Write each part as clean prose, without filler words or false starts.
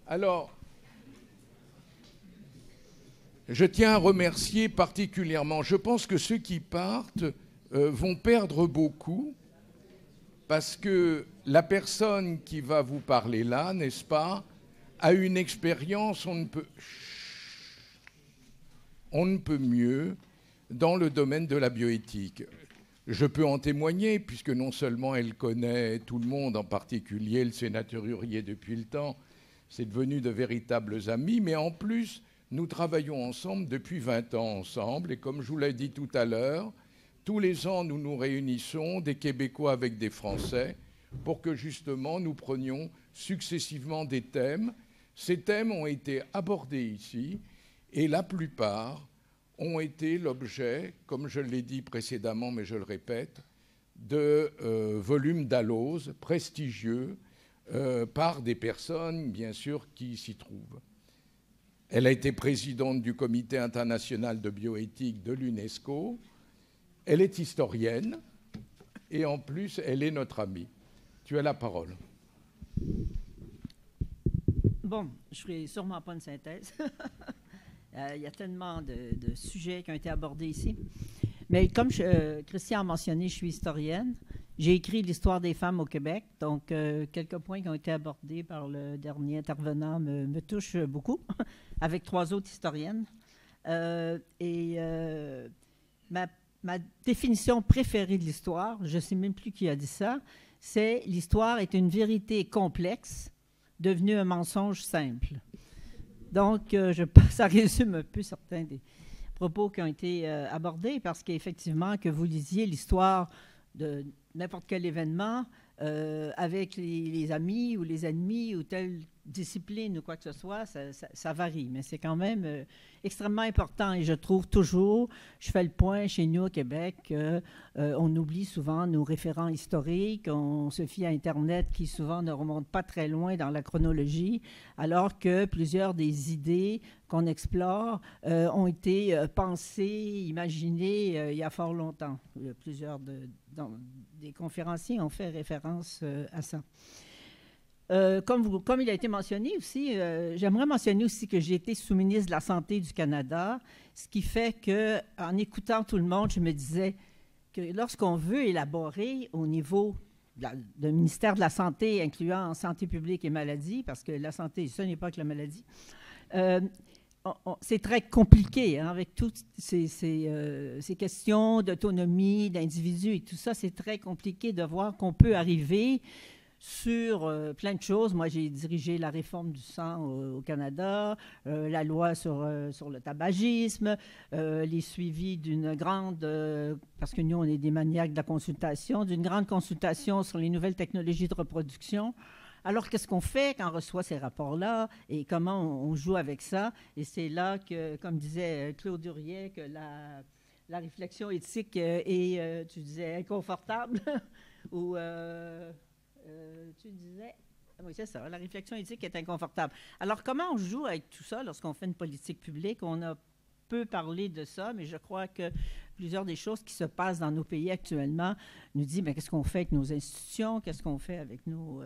Alors, je tiens à remercier particulièrement, je pense que ceux qui partent vont perdre beaucoup parce que la personne qui va vous parler là, n'est-ce pas, a une expérience, on ne peut mieux dans le domaine de la bioéthique. Je peux en témoigner, puisque non seulement elle connaît tout le monde, en particulier le sénateur Hurier depuis le temps, c'est devenu de véritables amis, mais en plus, nous travaillons ensemble depuis 20 ans ensemble, et comme je vous l'ai dit tout à l'heure, tous les ans, nous nous réunissons, des Québécois avec des Français, pour que justement nous prenions successivement des thèmes. Ces thèmes ont été abordés ici, et la plupart ont été l'objet, comme je l'ai dit précédemment, mais je le répète, de volumes d'allose prestigieux par des personnes, bien sûr, qui s'y trouvent. Elle a été présidente du Comité international de bioéthique de l'UNESCO. Elle est historienne et en plus, elle est notre amie. Tu as la parole. Bon, je ne ferai sûrement pas une synthèse. Il y a tellement de sujets qui ont été abordés ici. Mais comme Christian a mentionné, je suis historienne. J'ai écrit l'histoire des femmes au Québec. Donc, quelques points qui ont été abordés par le dernier intervenant me touchent beaucoup, avec 3 autres historiennes. Ma définition préférée de l'histoire, je ne sais même plus qui a dit ça, c'est l'histoire est une vérité complexe devenue un mensonge simple. Donc, ça résume un peu certains des propos qui ont été abordés, parce qu'effectivement, que vous lisiez l'histoire de n'importe quel événement avec les amis ou les ennemis ou telle discipline ou quoi que ce soit, ça varie. Mais c'est quand même extrêmement important. Et je trouve toujours, je fais le point chez nous au Québec, on oublie souvent nos référents historiques, on se fie à Internet qui souvent ne remonte pas très loin dans la chronologie, alors que plusieurs des idées qu'on explore ont été pensées, imaginées il y a fort longtemps. Plusieurs des conférenciers ont fait référence à ça. Comme il a été mentionné aussi, j'aimerais mentionner aussi que j'ai été sous-ministre de la Santé du Canada, ce qui fait qu'en écoutant tout le monde, je me disais que lorsqu'on veut élaborer au niveau du ministère de la Santé, incluant santé publique et maladie, parce que la santé, ce n'est pas que la maladie, c'est très compliqué, hein, avec toutes ces questions d'autonomie, d'individu et tout ça. C'est très compliqué de voir qu'on peut arriver sur plein de choses. Moi, j'ai dirigé la réforme du sang au Canada, la loi sur le tabagisme, les suivis d'une grande, parce que nous, on est des maniaques de la consultation, d'une grande consultation sur les nouvelles technologies de reproduction. Alors, qu'est-ce qu'on fait quand on reçoit ces rapports-là et comment on joue avec ça? Et c'est là que, comme disait Claude Huriet, que la réflexion éthique est, tu disais, inconfortable ou... tu disais, oui, c'est ça, la réflexion éthique est inconfortable. Alors, comment on joue avec tout ça lorsqu'on fait une politique publique? On a peu parlé de ça, mais je crois que plusieurs des choses qui se passent dans nos pays actuellement nous disent, mais qu'est-ce qu'on fait avec nos institutions? Qu'est-ce qu'on fait avec nos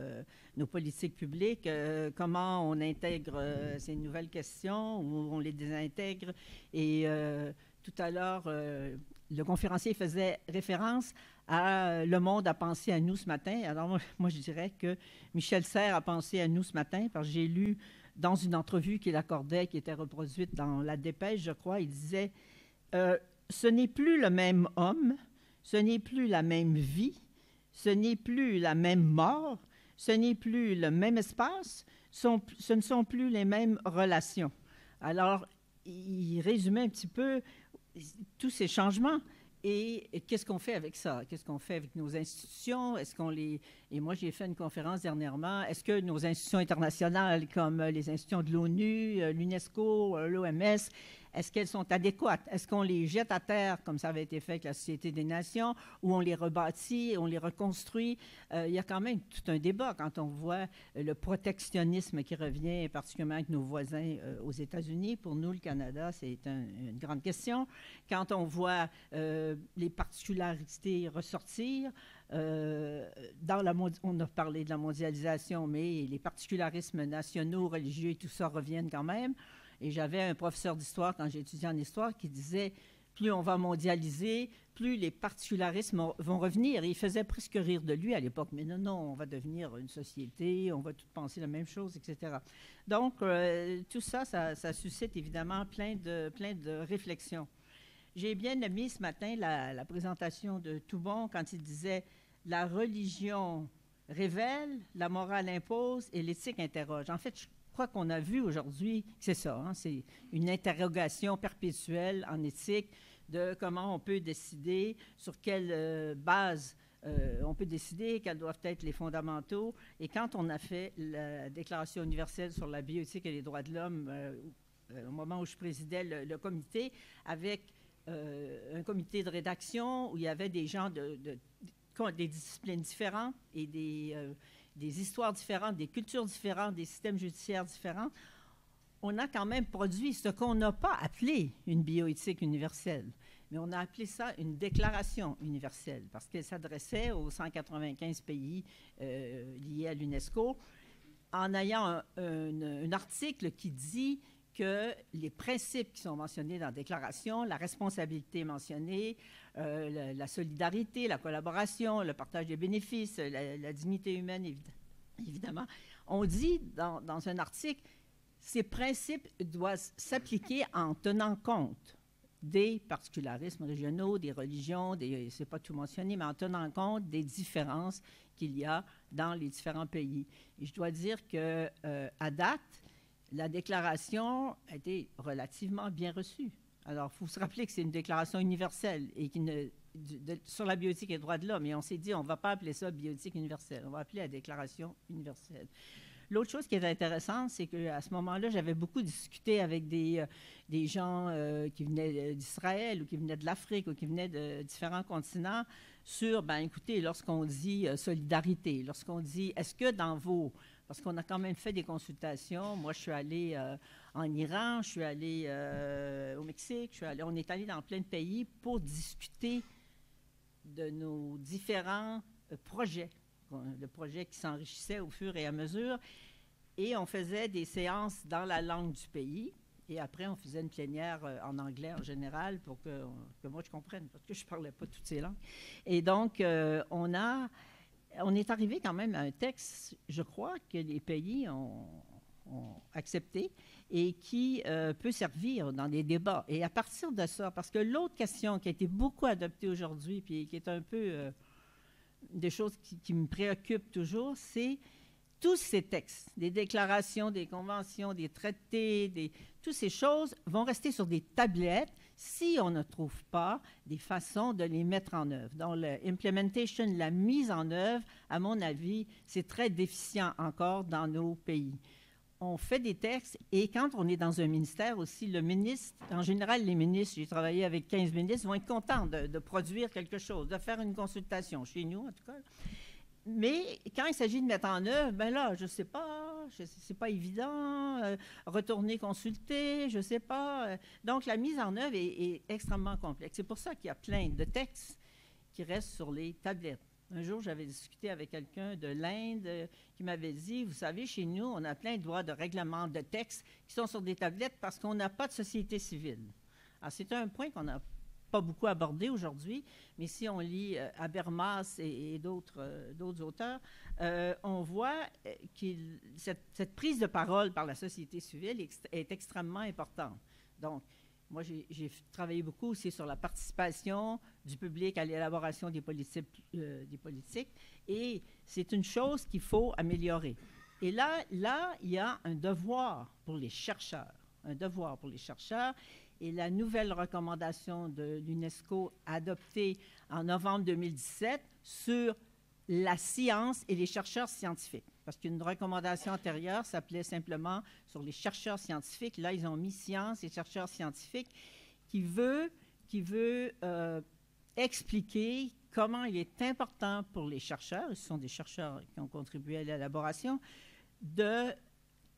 politiques publiques? Comment on intègre ces nouvelles questions ou on les désintègre? Et tout à l'heure, le conférencier faisait référence à Le Monde a pensé à nous ce matin. Alors, moi, je dirais que Michel Serres a pensé à nous ce matin, parce que j'ai lu dans une entrevue qu'il accordait, qui était reproduite dans La Dépêche, je crois, il disait ce n'est plus le même homme, ce n'est plus la même vie, ce n'est plus la même mort, ce n'est plus le même espace, ce ne sont plus les mêmes relations. » Alors, il résumait un petit peu tous ces changements. Et qu'est-ce qu'on fait avec ça? Qu'est-ce qu'on fait avec nos institutions? Est-ce qu'on les... Et moi, j'ai fait une conférence dernièrement. Est-ce que nos institutions internationales, comme les institutions de l'ONU, l'UNESCO, l'OMS, est-ce qu'elles sont adéquates? Est-ce qu'on les jette à terre, comme ça avait été fait avec la Société des Nations, ou on les rebâtit, on les reconstruit? Il y a quand même tout un débat quand on voit le protectionnisme qui revient, particulièrement avec nos voisins aux États-Unis. Pour nous, le Canada, c'est une grande question. Quand on voit les particularités ressortir, On a parlé de la mondialisation, mais les particularismes nationaux, religieux et tout ça reviennent quand même. Et j'avais un professeur d'histoire, quand j'ai étudié en histoire, qui disait, plus on va mondialiser, plus les particularismes vont revenir. Et il faisait presque rire de lui à l'époque. Mais non, non, on va devenir une société, on va tous penser la même chose, etc. Donc, tout ça, ça suscite évidemment plein de réflexions. J'ai bien aimé ce matin la présentation de Toubon quand il disait « La religion révèle, la morale impose et l'éthique interroge ». En fait, je crois qu'on a vu aujourd'hui, c'est ça, hein, c'est une interrogation perpétuelle en éthique de comment on peut décider, sur quelle base on peut décider, quels doivent être les fondamentaux. Et quand on a fait la Déclaration universelle sur la bioéthique et les droits de l'homme, au moment où je présidais le comité, avec un comité de rédaction où il y avait des gens des disciplines différentes et des histoires différentes, des cultures différentes, des systèmes judiciaires différents, on a quand même produit ce qu'on n'a pas appelé une bioéthique universelle, mais on a appelé ça une déclaration universelle parce qu'elle s'adressait aux 195 pays liés à l'UNESCO en ayant un article qui dit que les principes qui sont mentionnés dans la déclaration, la responsabilité mentionnée, la solidarité, la collaboration, le partage des bénéfices, la dignité humaine, évidemment, on dit dans un article, ces principes doivent s'appliquer en tenant compte des particularismes régionaux, des religions, c'est pas tout mentionné, mais en tenant compte des différences qu'il y a dans les différents pays. Et je dois dire que à date, la déclaration a été relativement bien reçue. Alors, il faut se rappeler que c'est une déclaration universelle et sur la bioéthique et les droits de l'homme. Et on s'est dit, on ne va pas appeler ça bioéthique universelle, on va appeler la déclaration universelle. L'autre chose qui est intéressante, c'est qu'à ce moment-là, j'avais beaucoup discuté avec des gens qui venaient d'Israël ou qui venaient de l'Afrique ou qui venaient de différents continents sur, ben écoutez, lorsqu'on dit solidarité, lorsqu'on dit, est-ce que dans vos... Parce qu'on a quand même fait des consultations. Moi, je suis allée en Iran, je suis allée au Mexique, on est allé dans plein de pays pour discuter de nos différents projets, le projet qui s'enrichissait au fur et à mesure. Et on faisait des séances dans la langue du pays. Et après, on faisait une plénière en anglais en général pour que moi, je comprenne, parce que je ne parlais pas toutes ces langues. Et donc, on est arrivé quand même à un texte, je crois, que les pays ont accepté et qui peut servir dans des débats. Et à partir de ça, parce que l'autre question qui a été beaucoup adoptée aujourd'hui, puis qui est un peu des choses qui me préoccupent toujours, c'est tous ces textes, des déclarations, des conventions, des traités, toutes ces choses vont rester sur des tablettes si on ne trouve pas des façons de les mettre en œuvre. Donc, l'implementation, la mise en œuvre, à mon avis, c'est très déficient encore dans nos pays. On fait des textes et quand on est dans un ministère aussi, le ministre, en général, les ministres, j'ai travaillé avec 15 ministres, vont être contents de produire quelque chose, de faire une consultation, chez nous en tout cas. Mais quand il s'agit de mettre en œuvre, ben là, je ne sais pas, c'est pas évident, retourner consulter, je ne sais pas. Donc, la mise en œuvre est extrêmement complexe. C'est pour ça qu'il y a plein de textes qui restent sur les tablettes. Un jour, j'avais discuté avec quelqu'un de l'Inde qui m'avait dit, vous savez, chez nous, on a plein de lois, de règlements, de textes qui sont sur des tablettes parce qu'on n'a pas de société civile. Alors, c'est un point qu'on n'a pas beaucoup abordé aujourd'hui, mais si on lit Habermas et d'autres auteurs, on voit que cette prise de parole par la société civile est extrêmement importante. Donc, moi, j'ai travaillé beaucoup aussi sur la participation du public à l'élaboration des politiques, et c'est une chose qu'il faut améliorer. Et là, il y a un devoir pour les chercheurs, et la nouvelle recommandation de l'UNESCO adoptée en novembre 2017 sur la science et les chercheurs scientifiques. Parce qu'une recommandation antérieure s'appelait simplement sur les chercheurs scientifiques. Là, ils ont mis science et chercheurs scientifiques qui veut expliquer comment il est important pour les chercheurs, ce sont des chercheurs qui ont contribué à l'élaboration, de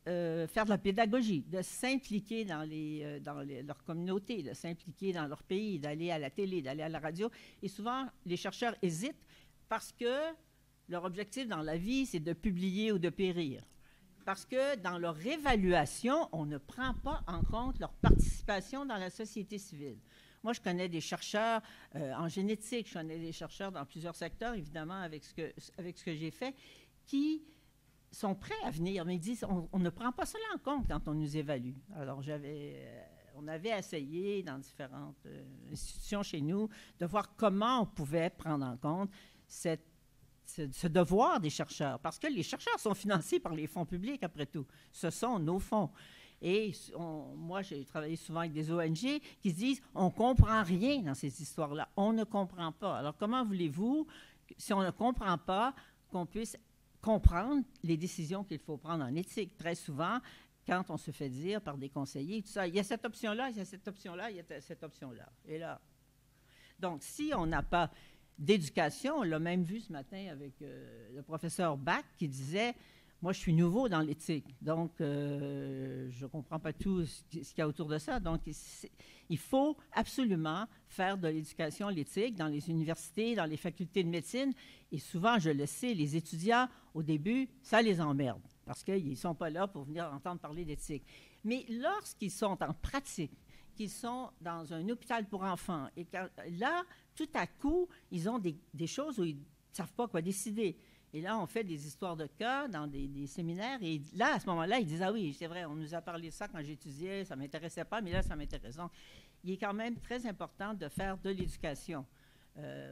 faire de la pédagogie, de s'impliquer dans leur communauté, de s'impliquer dans leur pays, d'aller à la télé, d'aller à la radio. Et souvent, les chercheurs hésitent Parce que leur objectif dans la vie, c'est de publier ou de périr. Parce que dans leur évaluation, on ne prend pas en compte leur participation dans la société civile. Moi, je connais des chercheurs en génétique, je connais des chercheurs dans plusieurs secteurs, évidemment, avec ce que j'ai fait, qui sont prêts à venir, mais ils disent on ne prend pas cela en compte quand on nous évalue. Alors, on avait essayé dans différentes institutions chez nous de voir comment on pouvait prendre en compte ce devoir des chercheurs, parce que les chercheurs sont financés par les fonds publics, après tout. Ce sont nos fonds. Et moi, j'ai travaillé souvent avec des ONG qui se disent on ne comprend rien dans ces histoires-là. On ne comprend pas. Alors, comment voulez-vous, si on ne comprend pas, qu'on puisse comprendre les décisions qu'il faut prendre en éthique? Très souvent, quand on se fait dire par des conseillers, tout ça, il y a cette option-là, il y a cette option-là, il y a cette option-là. Et là. Donc, si on n'a pas d'éducation, on l'a même vu ce matin avec le professeur Bach qui disait moi, je suis nouveau dans l'éthique, donc je ne comprends pas tout ce qu'il y a autour de ça. Donc, il faut absolument faire de l'éducation, l'éthique, dans les universités, dans les facultés de médecine. Et souvent, je le sais, les étudiants, au début, ça les emmerde, parce qu'ils ne sont pas là pour venir entendre parler d'éthique. Mais lorsqu'ils sont en pratique, qu'ils sont dans un hôpital pour enfants, et là, tout à coup, ils ont des choses où ils ne savent pas quoi décider. Et là, on fait des histoires de cas dans des séminaires. Et là, à ce moment-là, ils disent « Ah oui, c'est vrai, on nous a parlé de ça quand j'étudiais, ça ne m'intéressait pas, mais là, ça m'intéresse. » Donc, il est quand même très important de faire de l'éducation.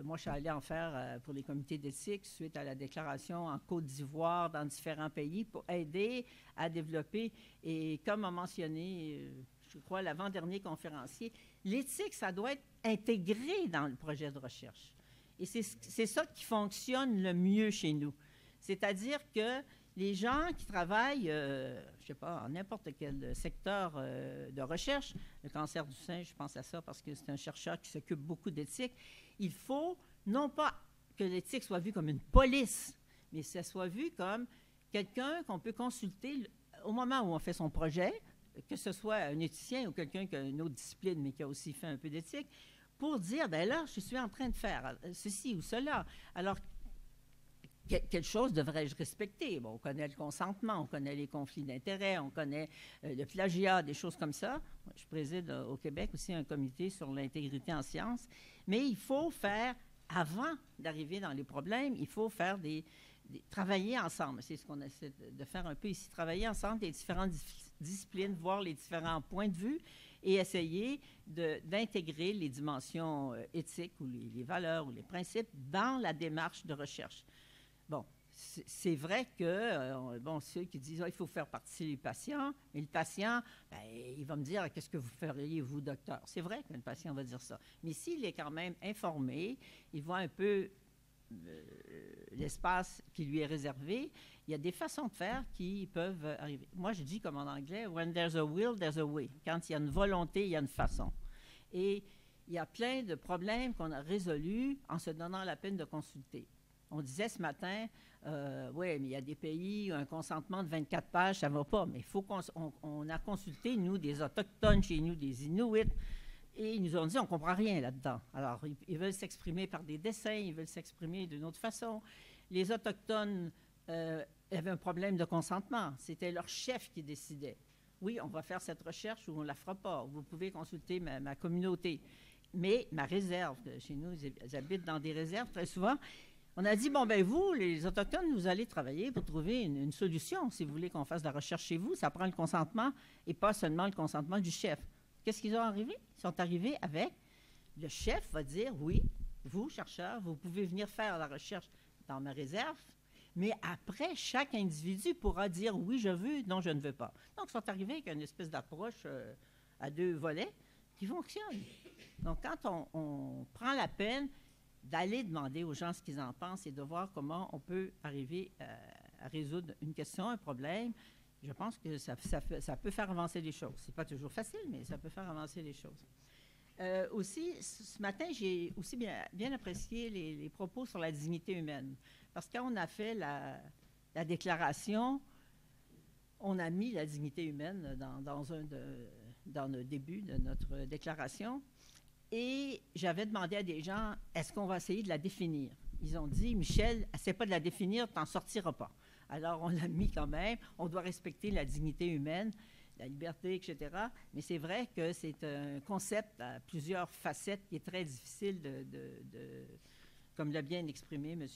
Moi, je suis allée en faire pour les comités d'éthique suite à la déclaration en Côte d'Ivoire, dans différents pays, pour aider à développer. Et comme a mentionné, je crois, l'avant-dernier conférencier, l'éthique, ça doit être intégré dans le projet de recherche. Et c'est ça qui fonctionne le mieux chez nous. C'est-à-dire que les gens qui travaillent, je ne sais pas, en n'importe quel secteur de recherche, le cancer du sein, je pense à ça parce que c'est un chercheur qui s'occupe beaucoup d'éthique, il faut non pas que l'éthique soit vue comme une police, mais que ça soit vu comme quelqu'un qu'on peut consulter au moment où on fait son projet, que ce soit un éthicien ou quelqu'un qui a une autre discipline, mais qui a aussi fait un peu d'éthique, pour dire, bien là, je suis en train de faire ceci ou cela. Alors, quelle chose devrais-je respecter? Bon, on connaît le consentement, on connaît les conflits d'intérêts, on connaît le plagiat, des choses comme ça. Je préside au Québec aussi un comité sur l'intégrité en sciences. Mais il faut faire, avant d'arriver dans les problèmes, il faut faire travailler ensemble. C'est ce qu'on essaie de faire un peu ici, travailler ensemble les différentes disciplines, voir les différents points de vue et essayer d'intégrer les dimensions éthiques ou les valeurs ou les principes dans la démarche de recherche. Bon, c'est vrai que, ceux qui disent il faut faire participer les patients, mais le patient, ben, il va me dire qu'est-ce que vous feriez, vous, docteur? C'est vrai que le patient va dire ça. Mais s'il est quand même informé, il voit un peu l'espace qui lui est réservé, il y a des façons de faire qui peuvent arriver. Moi, je dis comme en anglais, « When there's a will, there's a way ». Quand il y a une volonté, il y a une façon. Et il y a plein de problèmes qu'on a résolus en se donnant la peine de consulter. On disait ce matin, oui, mais il y a des pays où un consentement de 24 pages, ça ne va pas. Mais il faut on a consulté, nous, des Autochtones chez nous, des Inuits, et ils nous ont dit, on ne comprend rien là-dedans. Alors, ils veulent s'exprimer par des dessins, ils veulent s'exprimer d'une autre façon. Les Autochtones avaient un problème de consentement. C'était leur chef qui décidait. Oui, on va faire cette recherche ou on ne la fera pas. Vous pouvez consulter ma communauté. Mais ma réserve, chez nous, ils habitent dans des réserves très souvent. On a dit, bon, ben vous, les Autochtones, vous allez travailler pour trouver une solution. Si vous voulez qu'on fasse de la recherche chez vous, ça prend le consentement et pas seulement le consentement du chef. Qu'est-ce qu'ils ont arrivé? Ils sont arrivés avec, le chef va dire, oui, vous, chercheurs, vous pouvez venir faire la recherche dans ma réserve, mais après, chaque individu pourra dire, oui, je veux, non, je ne veux pas. Donc, ils sont arrivés avec une espèce d'approche à deux volets qui fonctionne. Donc, quand on prend la peine d'aller demander aux gens ce qu'ils en pensent et de voir comment on peut arriver à résoudre une question, un problème, je pense que ça peut faire avancer les choses. Ce n'est pas toujours facile, mais ça peut faire avancer les choses. Aussi, ce matin, j'ai aussi bien apprécié les propos sur la dignité humaine. Parce que quand on a fait la déclaration, on a mis la dignité humaine dans le début de notre déclaration. Et j'avais demandé à des gens, est-ce qu'on va essayer de la définir? ils ont dit, Michel, essaie pas de la définir, tu n'en sortiras pas. Alors, on l'a mis quand même. On doit respecter la dignité humaine, la liberté, etc. Mais c'est vrai que c'est un concept à plusieurs facettes qui est très difficile comme l'a bien exprimé M.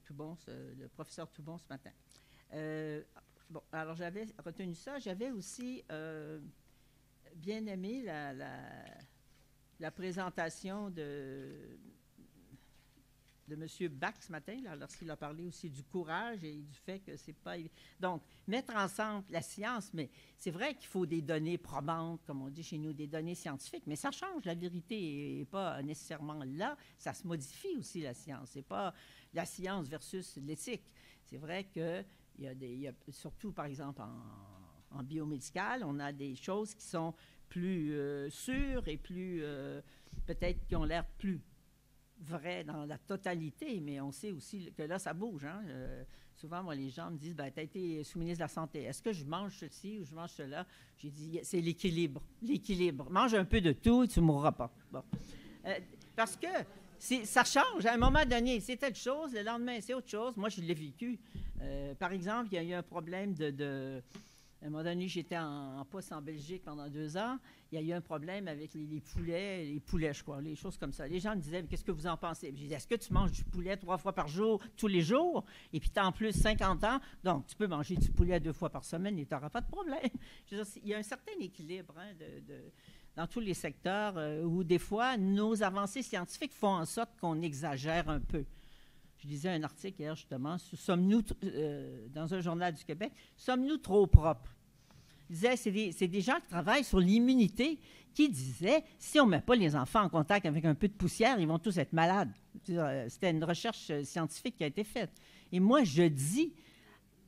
Toubon, le professeur Toubon ce matin. Bon, alors j'avais retenu ça. J'avais aussi bien aimé la présentation de M. Bach ce matin, là, lorsqu'il a parlé aussi du courage et du fait que c'est pas... Donc, mettre ensemble la science, mais c'est vrai qu'il faut des données probantes, comme on dit chez nous, des données scientifiques, mais ça change, la vérité n'est pas nécessairement là, ça se modifie aussi, la science. C'est pas la science versus l'éthique. C'est vrai qu'il y a surtout, par exemple, en biomédical, on a des choses qui sont plus sûres et plus, peut-être, qui ont l'air plus vrai dans la totalité, mais on sait aussi que là, ça bouge. Hein? Souvent, moi, les gens me disent, tu as été sous-ministre de la Santé. Est-ce que je mange ceci ou je mange cela? J'ai dit, c'est l'équilibre. L'équilibre. Mange un peu de tout et tu ne mourras pas. Bon. Parce que ça change. À un moment donné, c'est telle chose, le lendemain, c'est autre chose. Moi, je l'ai vécu. Par exemple, il y a eu un problème à un moment donné, j'étais en poste en Belgique pendant 2 ans. Il y a eu un problème avec les poulets, je crois, les choses comme ça. Les gens me disaient, qu'est-ce que vous en pensez? Je disais, est-ce que tu manges du poulet 3 fois par jour, tous les jours? Et puis, tu as en plus 50 ans, donc tu peux manger du poulet 2 fois par semaine et tu n'auras pas de problème. Je veux dire, il y a un certain équilibre dans tous les secteurs où, des fois, nos avancées scientifiques font en sorte qu'on exagère un peu. Je lisais un article hier, justement, sommes-nous, dans un journal du Québec, sommes-nous trop propres? Il disait, c'est des gens qui travaillent sur l'immunité qui disaient, si on ne met pas les enfants en contact avec un peu de poussière, ils vont tous être malades. C'était une recherche scientifique qui a été faite. Et moi, je dis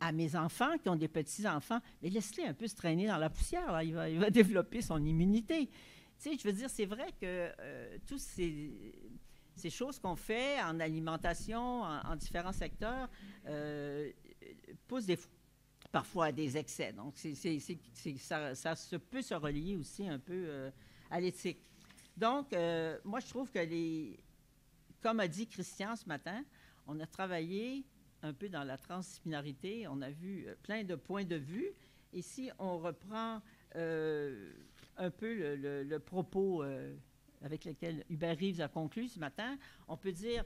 à mes enfants qui ont des petits-enfants, mais laisse-les un peu se traîner dans la poussière, là, il va développer son immunité. Tu sais, je veux dire, c'est vrai que tous ces choses qu'on fait en alimentation, en différents secteurs, poussent parfois à des excès. Donc, ça peut se relier aussi un peu à l'éthique. Donc, moi, je trouve que comme a dit Christian ce matin, on a travaillé un peu dans la transdisciplinarité, on a vu plein de points de vue. Et si on reprend un peu le propos avec lequel Hubert Reeves a conclu ce matin, on peut dire,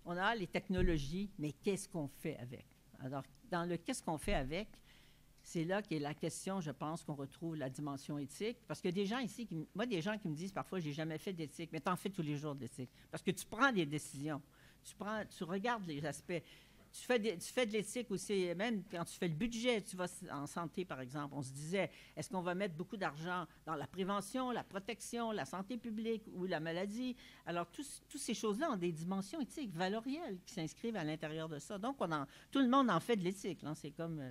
on a les technologies, mais qu'est-ce qu'on fait avec? Alors, dans le qu'est-ce qu'on fait avec, c'est là qu'est la question, je pense, qu'on retrouve la dimension éthique. Parce qu'il y a des gens ici, des gens qui me disent parfois, j'ai jamais fait d'éthique, mais tu en fais tous les jours d'éthique. Parce que tu prends des décisions, tu regardes les aspects. Tu fais de l'éthique aussi, même quand tu fais le budget, tu vas en santé, par exemple. On se disait, est-ce qu'on va mettre beaucoup d'argent dans la prévention, la protection, la santé publique ou la maladie? Alors, toutes ces choses-là ont des dimensions éthiques valorielles qui s'inscrivent à l'intérieur de ça. Donc, tout le monde en fait de l'éthique. Hein. C'est comme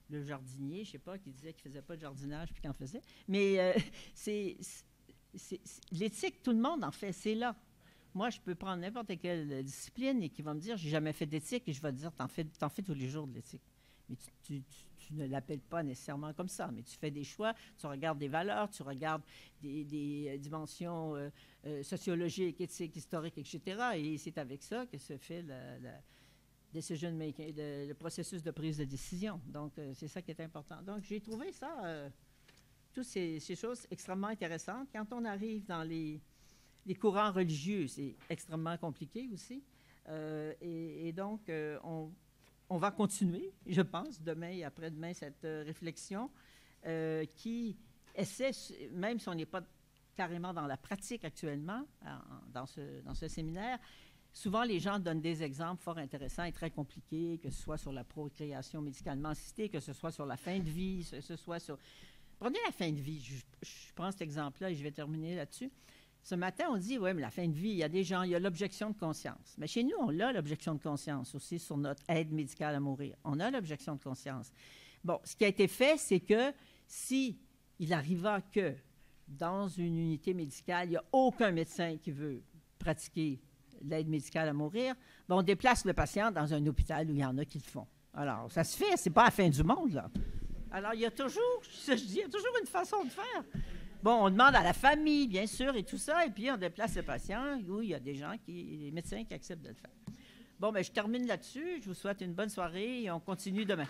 le jardinier, je ne sais pas, qui disait qu'il ne faisait pas de jardinage puis qu'il en faisait. Mais l'éthique, tout le monde en fait, c'est là. Moi, je peux prendre n'importe quelle discipline et qui va me dire, j'ai jamais fait d'éthique, et je vais te dire, t'en fais tous les jours de l'éthique. Mais tu ne l'appelles pas nécessairement comme ça, mais tu fais des choix, tu regardes des valeurs, tu regardes des dimensions sociologiques, éthiques, historiques, etc. Et c'est avec ça que se fait decision making, le processus de prise de décision. Donc, c'est ça qui est important. Donc, j'ai trouvé ça, toutes ces choses extrêmement intéressantes. Quand on arrive dans les courants religieux, c'est extrêmement compliqué aussi. Et donc, on va continuer, je pense, demain et après-demain, cette réflexion qui essaie, même si on n'est pas carrément dans la pratique actuellement, dans ce séminaire, souvent les gens donnent des exemples fort intéressants et très compliqués, que ce soit sur la procréation médicalement assistée, que ce soit sur la fin de vie, que ce soit sur... Prenez la fin de vie, je prends cet exemple-là et je vais terminer là-dessus. Ce matin, on dit, oui, mais la fin de vie, il y a des gens, il y a l'objection de conscience. Mais chez nous, on a l'objection de conscience aussi sur notre aide médicale à mourir. On a l'objection de conscience. Bon, ce qui a été fait, c'est que si il arriva que dans une unité médicale, il n'y a aucun médecin qui veut pratiquer l'aide médicale à mourir, bien, on déplace le patient dans un hôpital où il y en a qui le font. Alors, ça se fait, c'est pas la fin du monde, là. Alors, il y a toujours, il y a toujours une façon de faire. Bon, on demande à la famille, bien sûr, et tout ça, et puis on déplace le patient où il y a des gens, les médecins qui acceptent de le faire. Bon, ben, je termine là-dessus. Je vous souhaite une bonne soirée et on continue demain.